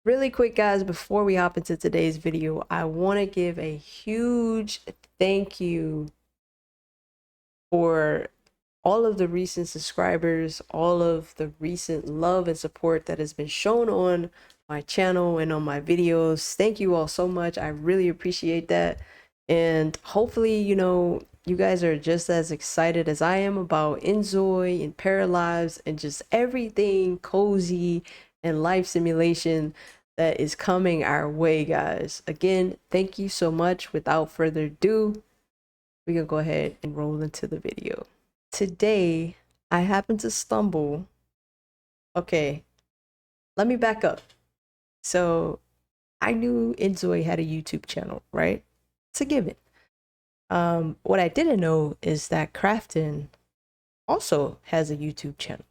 really quick, guys, before we hop into today's video, I want to give a huge thank you for all of the recent subscribers, all of the recent love and support that has been shown on my channel and on my videos. Thank you all so much. I really appreciate that. And hopefully, you guys are just as excited as I am about inZOI and Paralives and just everything cozy and life simulation that is coming our way, guys. Again, thank you so much. Without further ado, we can go ahead and roll into the video. Today, I happened to stumble. Okay, let me back up. So, I knew inZOI had a YouTube channel, right? It's a given. What I didn't know is that Crafton also has a YouTube channel.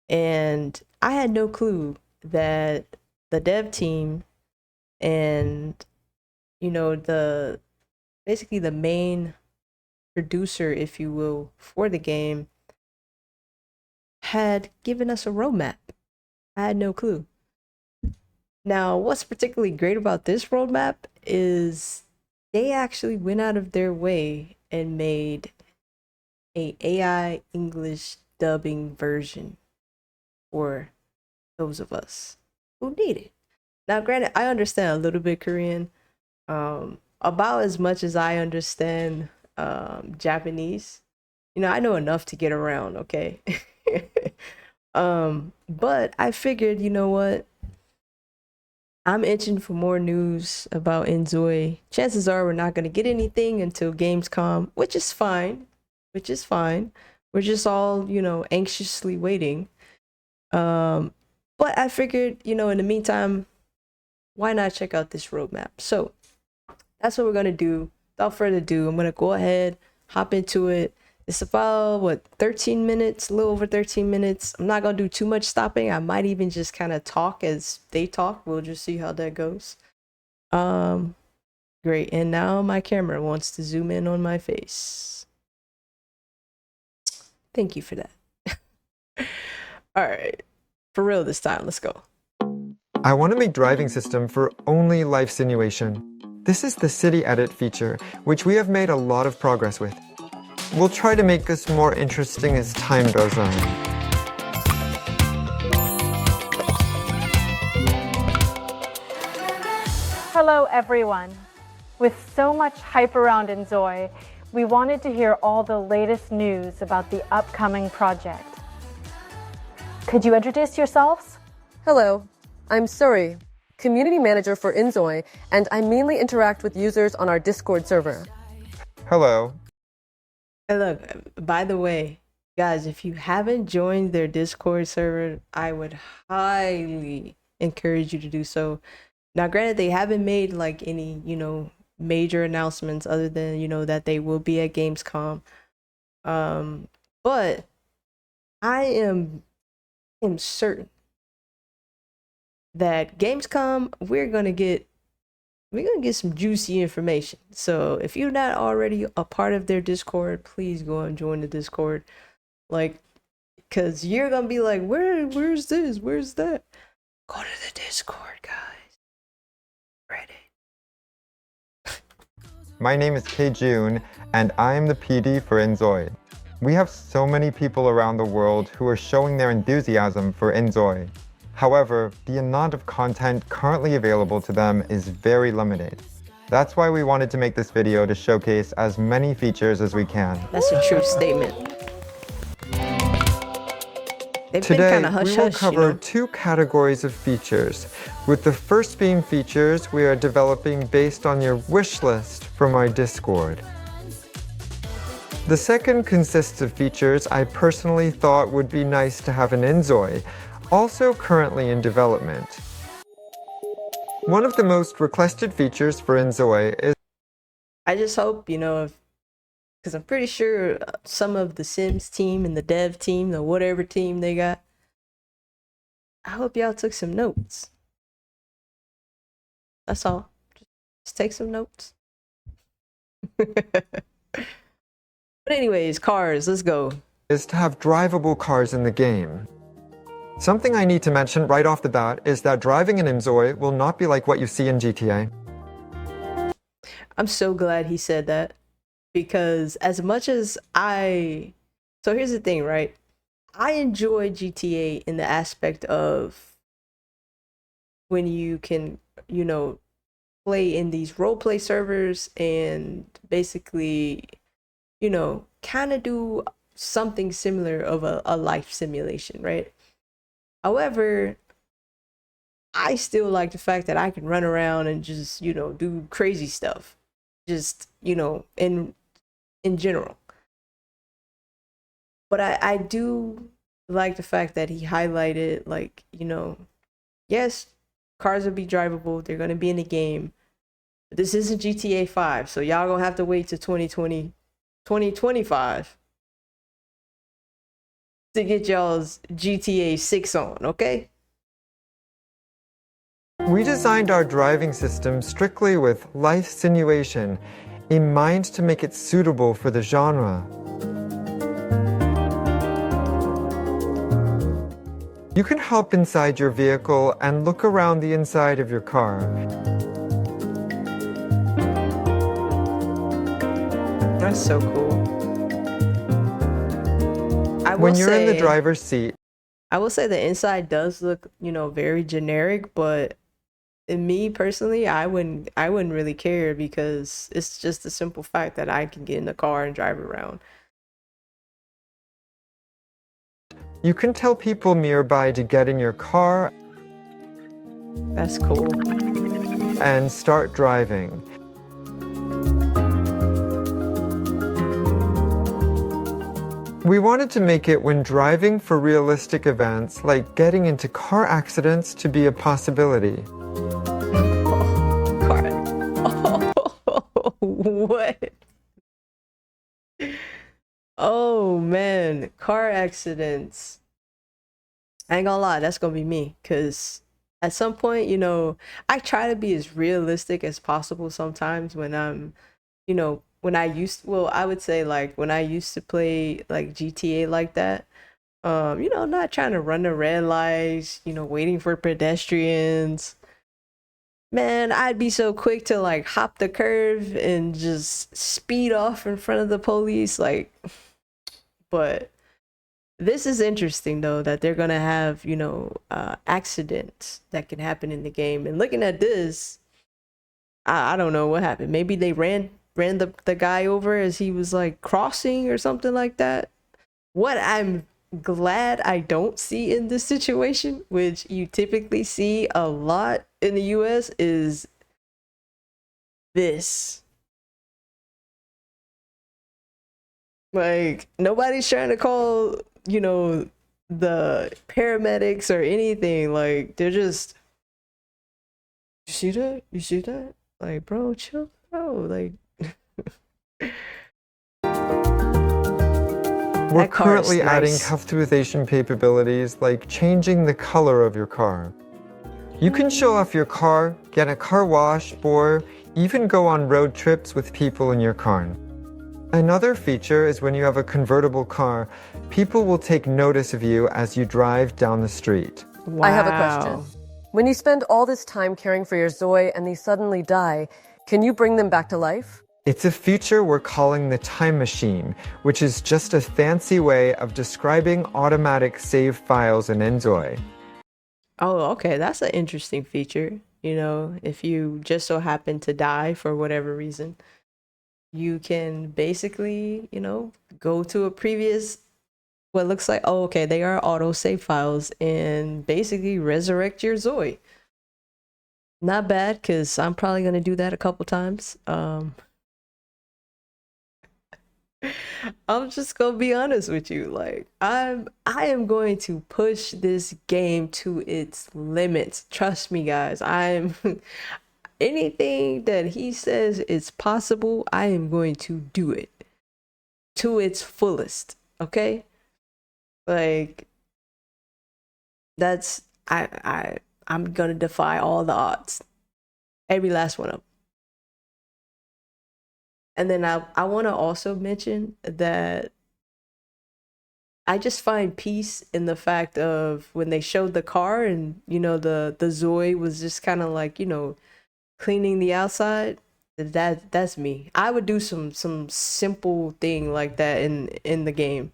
And I had no clue that the dev team and, basically the main producer, if you will, for the game had given us a roadmap. I had no clue. Now, what's particularly great about this roadmap is they actually went out of their way and made a AI English dubbing version for those of us who need it. Now, granted, I understand a little bit Korean, about as much as I understand Japanese. I know enough to get around, okay? But I figured, you know what? I'm itching for more news about inZOI. Chances are we're not going to get anything until Gamescom, which is fine. We're just all, anxiously waiting. But I figured, in the meantime, why not check out this roadmap? So that's what we're going to do. Without further ado, I'm going to go ahead, hop into it. It's about, 13 minutes, a little over 13 minutes. I'm not going to do too much stopping. I might even just kind of talk as they talk. We'll just see how that goes. Great. And now my camera wants to zoom in on my face. Thank you for that. All right. For real this time. Let's go. I want to make driving system for only life simulation. This is the city edit feature, which we have made a lot of progress with. We'll try to make this more interesting as time goes on. Hello everyone. With so much hype around inZOI, we wanted to hear all the latest news about the upcoming project. Could you introduce yourselves? Hello, I'm Suri, Community Manager for inZOI, and I mainly interact with users on our Discord server. Hello. Hey, look, by the way, guys, if you haven't joined their Discord server, I would highly encourage you to do so. Now, granted, they haven't made like any, major announcements other than, that they will be at Gamescom. But I am certain that Gamescom, we're gonna get some juicy information. So if you're not already a part of their Discord, please go and join the Discord. Cause you're gonna be like, where's this? Where's that? Go to the Discord, guys. Ready? My name is K-Jun, and I am the PD for inZOI. We have so many people around the world who are showing their enthusiasm for inZOI. However, the amount of content currently available to them is very limited. That's why we wanted to make this video to showcase as many features as we can. That's a true statement. Today, we will cover two categories of features, with the first being features we are developing based on your wish list from our Discord. The second consists of features I personally thought would be nice to have in inZOI, also currently in development. One of the most requested features for inZOI is... I just hope, because I'm pretty sure some of the Sims team and the dev team, the whatever team they got, I hope y'all took some notes. That's all. Just take some notes. But anyways, cars, let's go. Is to have drivable cars in the game. Something I need to mention right off the bat is that driving in inZOI will not be like what you see in GTA. I'm so glad he said that, because as much as so here's the thing, right? I enjoy GTA in the aspect of when you can, you know, play in these roleplay servers and basically, you know, kind of do something similar of a life simulation, right? However, I still like the fact that I can run around and just, you know, do crazy stuff. Just, you know, in general. But I do like the fact that he highlighted, like, you know, yes, cars will be drivable, they're gonna be in the game. But this isn't GTA 5, so y'all gonna have to wait to 2025 to get y'all's GTA 6 on, okay? We designed our driving system strictly with life simulation in mind to make it suitable for the genre. You can hop inside your vehicle and look around the inside of your car. That's so cool. When you're in the driver's seat, I will say the inside does look, you know, very generic, but in me personally, I wouldn't really care, because it's just the simple fact that I can get in the car and drive around. You can tell people nearby to get in your car. That's cool. And start driving. We wanted to make it when driving for realistic events, like getting into car accidents, to be a possibility. What? Oh man, car accidents. I ain't gonna lie, that's gonna be me, because at some point, you know, I try to be as realistic as possible sometimes when I'm, you know, I would say, like, when I used to play like GTA like that, you know, not trying to run the red lights, you know, waiting for pedestrians. Man, I'd be so quick to like hop the curve and just speed off in front of the police, like. But this is interesting though, that they're gonna have, you know, accidents that can happen in the game. And looking at this, I don't know what happened. Maybe they ran the guy over as he was like crossing or something like that. What I'm glad I don't see in this situation, which you typically see a lot in the US, is this. Like, nobody's trying to call, you know, the paramedics or anything. Like, they're just, you see that? You see that? Like, bro, chill, bro. Like, we're currently adding customization capabilities, like changing the color of your car. You can show off your car, get a car wash, or even go on road trips with people in your car. Another feature is when you have a convertible car, people will take notice of you as you drive down the street. Wow. I have a question. When you spend all this time caring for your ZOI and they suddenly die, can you bring them back to life? It's a feature we're calling the time machine, which is just a fancy way of describing automatic save files in inZOI. Oh, okay. That's an interesting feature. You know, if you just so happen to die for whatever reason, you can basically, you know, go to a previous, what looks like, oh, okay, they are auto save files, and basically resurrect your ZOI. Not bad, because I'm probably going to do that a couple times. I'm just gonna be honest with you. Like, I am going to push this game to its limits. Trust me, guys. I'm anything that he says is possible, I am going to do it to its fullest. Okay? Like, that's I'm gonna defy all the odds. Every last one of them. And then I want to also mention that I just find peace in the fact of when they showed the car and, you know, the ZOI was just kind of like, you know, cleaning the outside. That's me. I would do some simple thing like that in the game.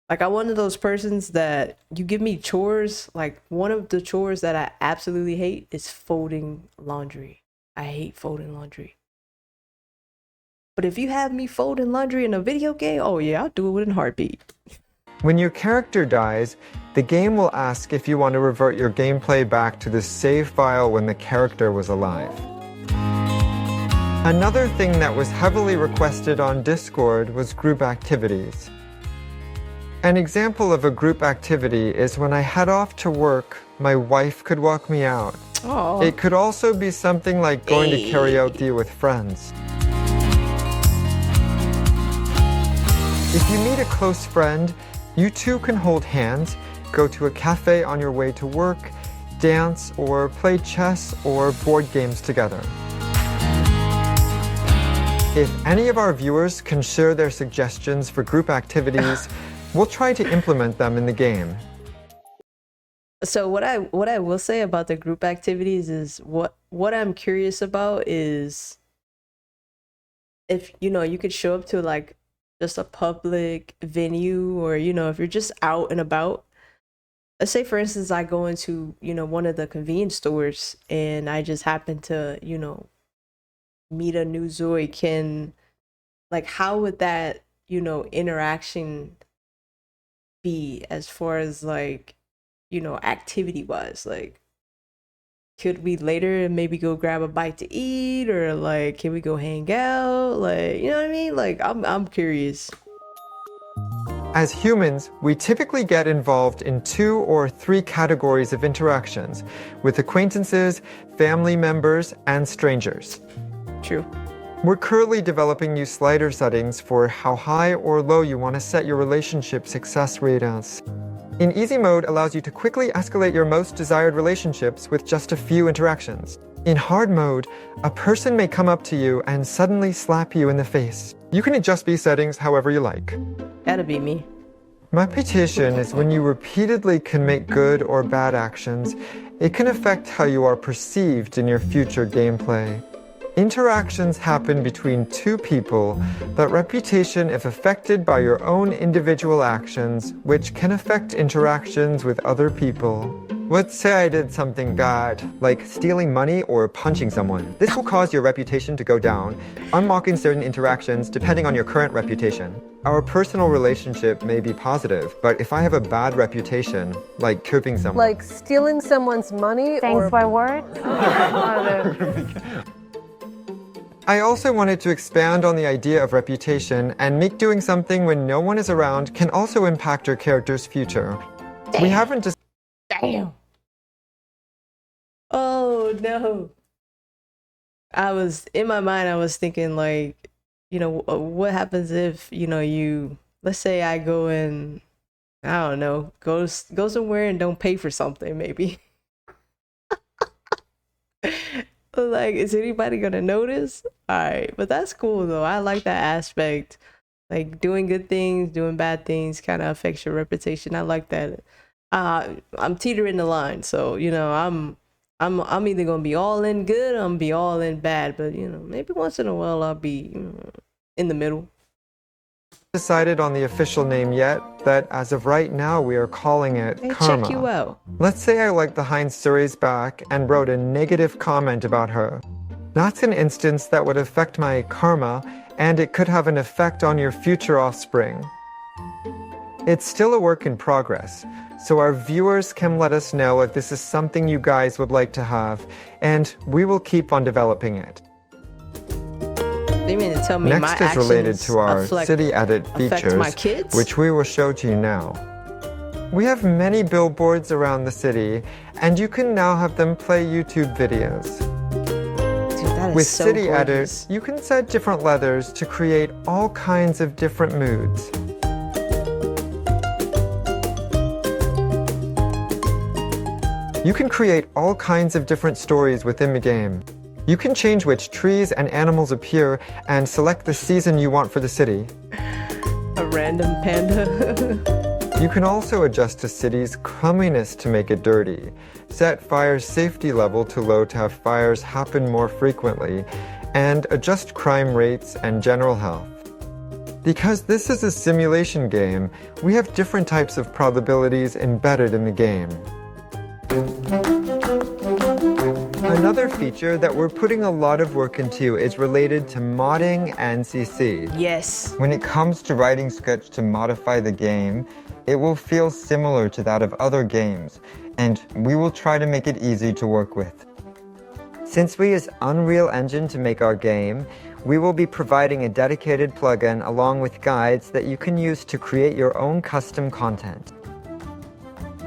Like, I'm one of those persons that you give me chores. Like, one of the chores that I absolutely hate is folding laundry. I hate folding laundry. But if you have me folding laundry in a video game, oh yeah, I'll do it in a heartbeat. When your character dies, the game will ask if you want to revert your gameplay back to the save file when the character was alive. Another thing that was heavily requested on Discord was group activities. An example of a group activity is when I head off to work, my wife could walk me out. Aww. It could also be something like going to karaoke with friends. If you meet a close friend, you two can hold hands, go to a cafe on your way to work, dance, or play chess or board games together. If any of our viewers can share their suggestions for group activities, we'll try to implement them in the game. So what I will say about the group activities is what I'm curious about is if, you know, you could show up to like just a public venue, or, you know, if you're just out and about. Let's say, for instance, I go into, you know, one of the convenience stores and I just happen to, you know, meet a new ZOI. Like, how would that, you know, interaction be as far as like, you know, activity wise? Like, could we later maybe go grab a bite to eat, or like, can we go hang out? Like, you know what I mean? Like, I'm curious. As humans, we typically get involved in 2 or 3 categories of interactions with acquaintances, family members, and strangers. True. We're currently developing new slider settings for how high or low you want to set your relationship success rate as. In easy mode allows you to quickly escalate your most desired relationships with just a few interactions. In hard mode, a person may come up to you and suddenly slap you in the face. You can adjust these settings however you like. That'd be me. Reputation is when you repeatedly commit good or bad actions. It can affect how you are perceived in your future gameplay. Interactions happen between 2 people, but reputation is affected by your own individual actions, which can affect interactions with other people. Let's say I did something bad, like stealing money or punching someone. This will cause your reputation to go down, unlocking certain interactions depending on your current reputation. Our personal relationship may be positive, but if I have a bad reputation, like killing someone... Like stealing someone's money Thanks, or... my word. I also wanted to expand on the idea of reputation and make doing something when no one is around can also impact your character's future. Damn. We haven't just... Damn. Oh no. In my mind, I was thinking like, you know, what happens if, you know, let's say I go and, I don't know, go somewhere and don't pay for something, maybe. Like, is anybody gonna notice? All right, but that's cool though. I like that aspect. Like, doing good things, doing bad things kind of affects your reputation. I like that. I'm teetering the line, so, you know, I'm either gonna be all in good, or I'm gonna be all in bad. But, you know, maybe once in a while I'll be, you know, in the middle. Decided on the official name yet, but as of right now we are calling it Karma. Check you out. Let's say I liked the inZOI's back and wrote a negative comment about her. That's an instance that would affect my karma, and it could have an effect on your future offspring. It's still a work in progress, so our viewers can let us know if this is something you guys would like to have, and we will keep on developing it. You mean to tell me Next my is related actions to our city edit affect my features, kids? which we will show to you now. We have many billboards around the city, and you can now have them play YouTube videos. Dude, that is With so City gorgeous. Edit, you can set different leathers to create all kinds of different moods. You can create all kinds of different stories within the game. You can change which trees and animals appear and select the season you want for the city. A random panda. You can also adjust a city's crumminess to make it dirty, set fire's safety level to low to have fires happen more frequently, and adjust crime rates and general health. Because this is a simulation game, we have different types of probabilities embedded in the game. Another feature that we're putting a lot of work into is related to modding and CC. Yes. When it comes to writing scripts to modify the game, it will feel similar to that of other games, and we will try to make it easy to work with. Since we use Unreal Engine to make our game, we will be providing a dedicated plugin along with guides that you can use to create your own custom content.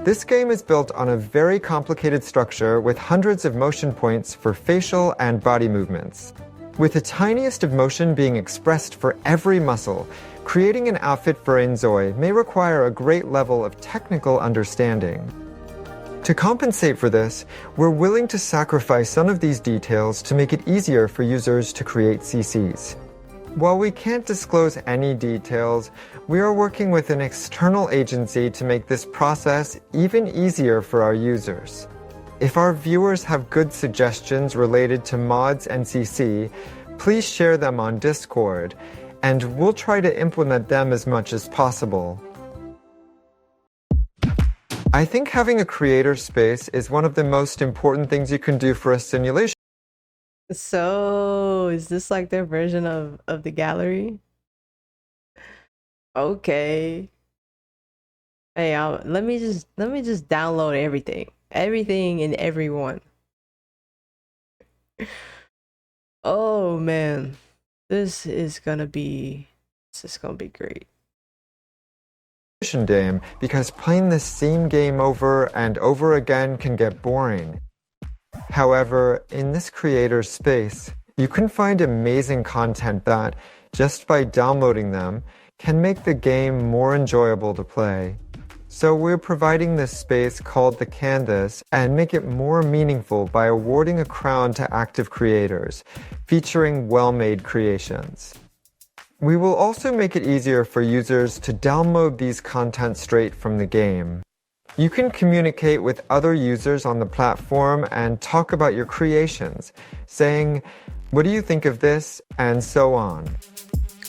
This game is built on a very complicated structure with hundreds of motion points for facial and body movements. With the tiniest of motion being expressed for every muscle, creating an outfit for inZOI may require a great level of technical understanding. To compensate for this, we're willing to sacrifice some of these details to make it easier for users to create CCs. While we can't disclose any details, we are working with an external agency to make this process even easier for our users. If our viewers have good suggestions related to mods and CC, please share them on Discord, and we'll try to implement them as much as possible. I think having a creator space is one of the most important things you can do for a simulation. So, is this like their version of the gallery? Okay. Hey, let me just download everything and everyone. Oh man, this is gonna be great. Game, because playing the same game over and over again can get boring. However, in this creator space, you can find amazing content that, just by downloading them, can make the game more enjoyable to play. So we're providing this space called the Canvas and make it more meaningful by awarding a crown to active creators, featuring well-made creations. We will also make it easier for users to download these content straight from the game. You can communicate with other users on the platform and talk about your creations, saying, "What do you think of this?" and so on.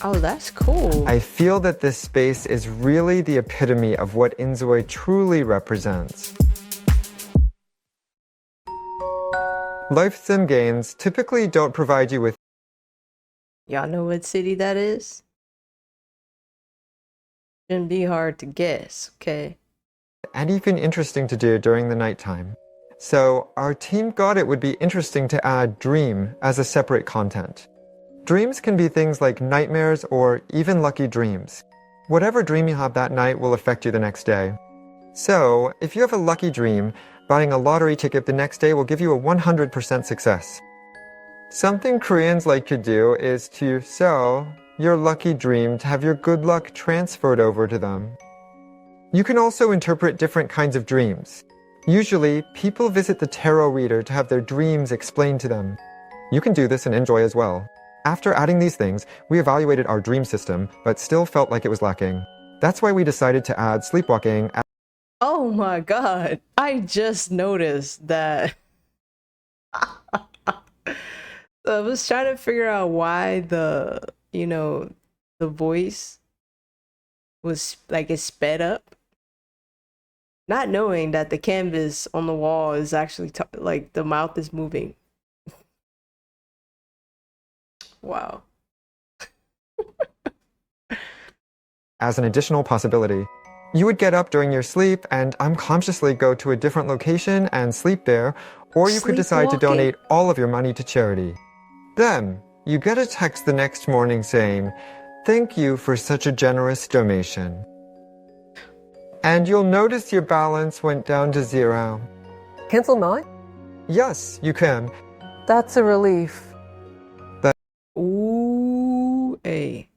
Oh, that's cool. I feel that this space is really the epitome of what inZOI truly represents. Life sim games typically don't provide you with. Y'all know what city that is? Shouldn't be hard to guess, okay? And even interesting to do during the nighttime. So our team thought it would be interesting to add Dream as a separate content. Dreams can be things like nightmares or even lucky dreams. Whatever dream you have that night will affect you the next day. So if you have a lucky dream, buying a lottery ticket the next day will give you a 100% success. Something Koreans like to do is to sell your lucky dream to have your good luck transferred over to them. You can also interpret different kinds of dreams. Usually, people visit the tarot reader to have their dreams explained to them. You can do this in inZOI as well. After adding these things, we evaluated our dream system, but still felt like it was lacking. That's why we decided to add sleepwalking. Oh my god, I just noticed that. I was trying to figure out why the voice was like it's sped up. Not knowing that the canvas on the wall is actually like the mouth is moving. Wow. As an additional possibility, you would get up during your sleep and unconsciously go to a different location and sleep there, or you could decide to donate all of your money to charity. Then, you get a text the next morning saying, "Thank you for such a generous donation." And you'll notice your balance went down to 0. Cancel mine? Yes, you can. That's a relief. Ooh, hey.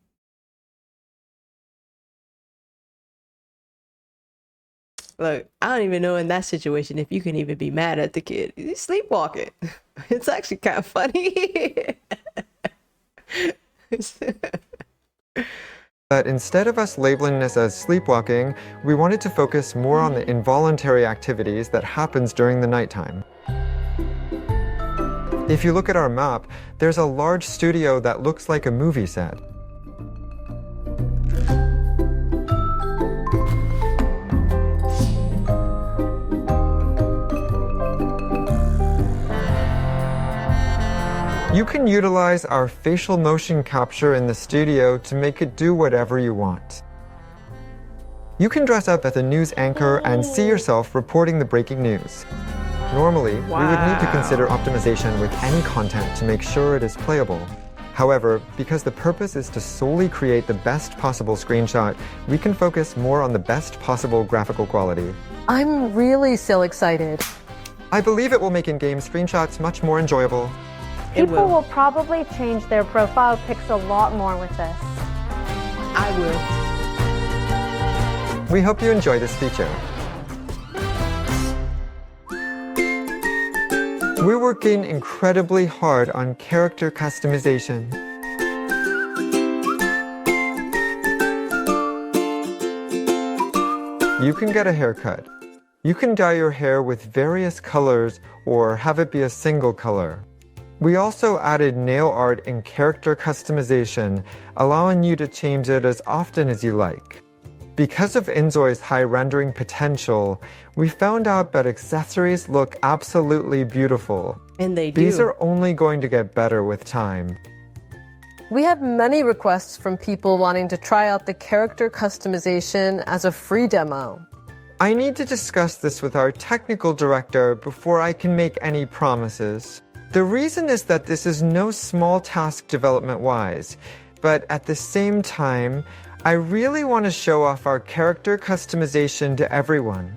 Look, I don't even know in that situation if you can even be mad at the kid. He's sleepwalking. It's actually kind of funny. But instead of us labeling this as sleepwalking, we wanted to focus more on the involuntary activities that happens during the nighttime. If you look at our map, there's a large studio that looks like a movie set. You can utilize our facial motion capture in the studio to make it do whatever you want. You can dress up as a news anchor and see yourself reporting the breaking news. Normally, we would need to consider optimization with any content to make sure it is playable. However, because the purpose is to solely create the best possible screenshot, we can focus more on the best possible graphical quality. I'm really so excited. I believe it will make in-game screenshots much more enjoyable. People will probably change their profile pics a lot more with this. I will. We hope you enjoy this feature. We're working incredibly hard on character customization. You can get a haircut. You can dye your hair with various colors or have it be a single color. We also added nail art and character customization, allowing you to change it as often as you like. Because of inZOI's high rendering potential, we found out that accessories look absolutely beautiful. And they do. These are only going to get better with time. We have many requests from people wanting to try out the character customization as a free demo. I need to discuss this with our technical director before I can make any promises. The reason is that this is no small task development-wise, but at the same time, I really want to show off our character customization to everyone.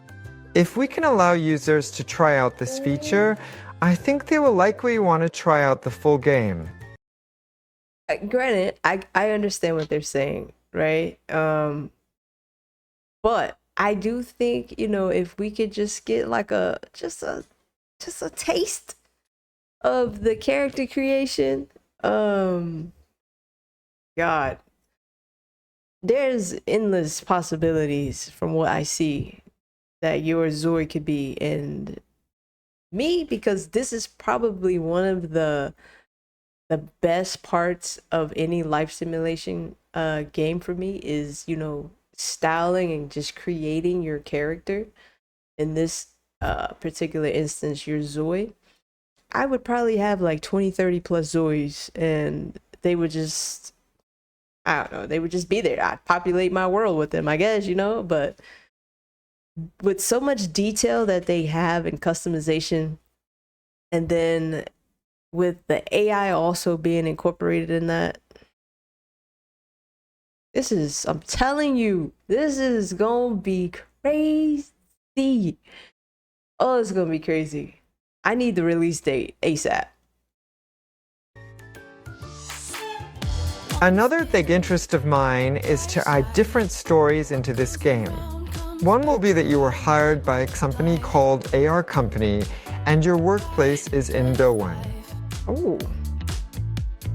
If we can allow users to try out this feature, I think they will likely want to try out the full game. Granted, I understand what they're saying, right? But I do think, you know, if we could just get like just a taste of the character creation, God, there's endless possibilities from what I see that your ZOI could be. And me, because this is probably one of the best parts of any life simulation game for me, is, you know, styling and just creating your character. In this particular instance, your ZOI. I would probably have like 20-30 plus ZOIs, and they would just, I don't know, they would just be there. I'd populate my world with them, I guess, you know. But with so much detail that they have in customization, and then with the AI also being incorporated in that, this is, I'm telling you, this is gonna be crazy. Oh, it's gonna be crazy. I need the release date ASAP. Another big interest of mine is to add different stories into this game. One will be that you were hired by a company called AR Company, and your workplace is inZOI. Oh.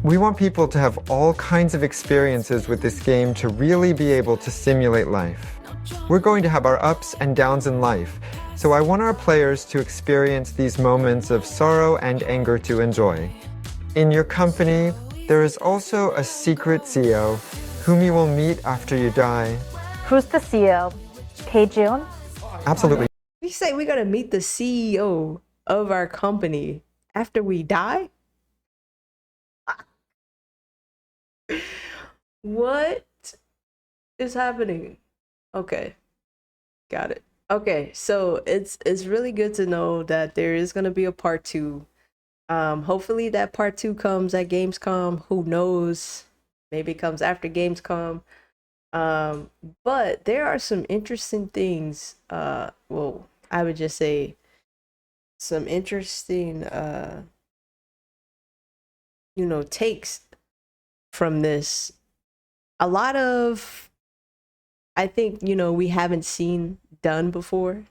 We want people to have all kinds of experiences with this game to really be able to simulate life. We're going to have our ups and downs in life, so I want our players to experience these moments of sorrow and anger to enjoy. In your company, there is also a secret CEO whom you will meet after you die. Who's the CEO? Taejun? Absolutely. We say we're gonna meet the CEO of our company after we die? What is happening? Okay, got it. Okay, so it's really good to know that there is gonna be a part 2. Hopefully that part 2 comes at Gamescom. Who knows? Maybe it comes after Gamescom. But there are some interesting things. Well, I would just say some interesting, you know, takes from this. A lot of, I think, you know, we haven't seen done before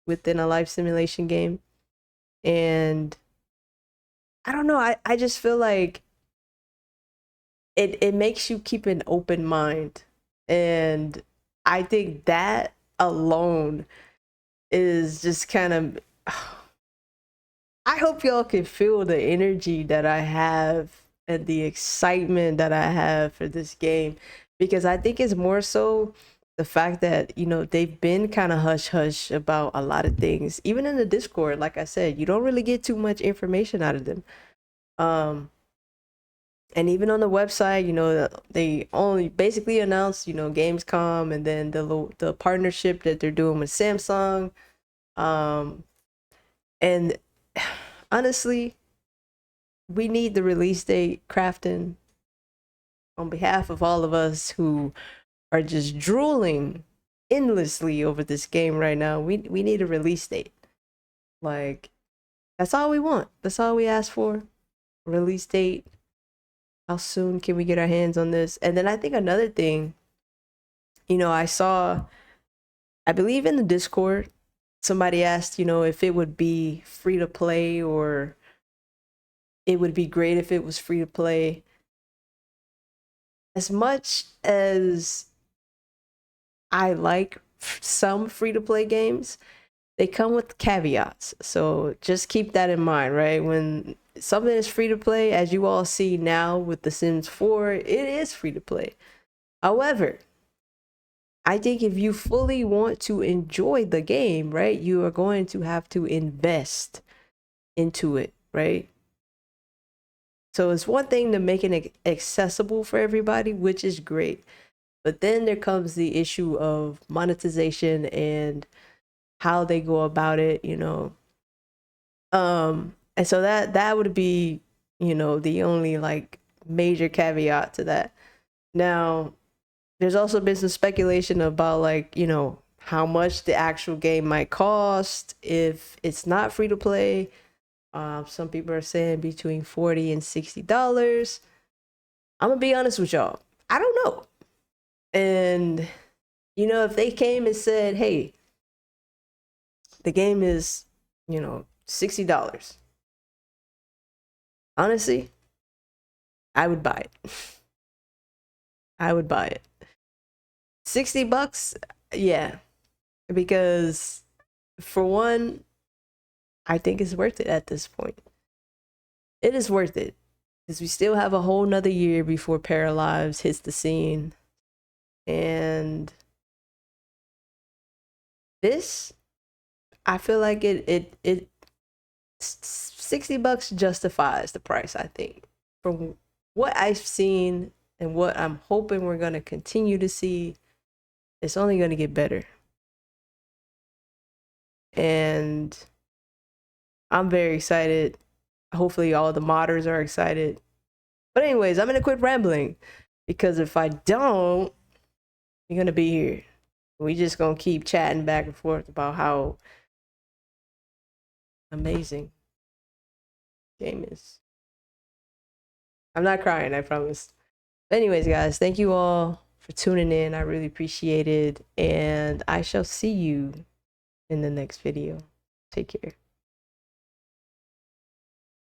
within a life simulation game. And I don't know, I just feel like it makes you keep an open mind And I think that alone is just kind of, I hope y'all can feel the energy that I have and the excitement that I have for this game, because I think it's more so the fact that, you know, they've been kind of hush hush about a lot of things. Even in the Discord, like I said, you don't really get too much information out of them. And even on the website, you know, they only basically announced, you know, Gamescom, and then the partnership that they're doing with Samsung. And honestly, we need the release date, Crafton, on behalf of all of us who are just drooling endlessly over this game right now. We need a release date. Like, that's all we want. That's all we ask for. Release date. How soon can we get our hands on this? And then I think another thing, you know, I believe in the Discord, somebody asked, you know, if it would be free to play, or it would be great if it was free to play. As much as I like some free to play games, they come with caveats. So just keep that in mind, right? When something is free to play, as you all see now with The Sims 4, it is free to play. However, I think if you fully want to enjoy the game, right, you are going to have to invest into it, right? So it's one thing to make it accessible for everybody, which is great. But then there comes the issue of monetization and how they go about it, you know. And so that would be, you know, the only like major caveat to that. Now, there's also been some speculation about, like, you know, how much the actual game might cost if it's not free to play. Some people are saying between $40 and $60. I'm gonna be honest with y'all, I don't know. And you know, if they came and said, hey, the game is, you know, $60, honestly, I would buy it. I would buy it. $60, yeah, because for one, I think it's worth it at this point. It is worth it, because we still have a whole nother year before Paralives hits the scene. And this, I feel like it $60 justifies the price, I think. From what I've seen and what I'm hoping we're going to continue to see, it's only going to get better. And I'm very excited. Hopefully all the modders are excited. But anyways, I'm going to quit rambling, because if I don't, you're going to be here. We just going to keep chatting back and forth about how amazing the game is. I'm not crying, I promise. But anyways, guys, thank you all for tuning in. I really appreciate it. And I shall see you in the next video. Take care.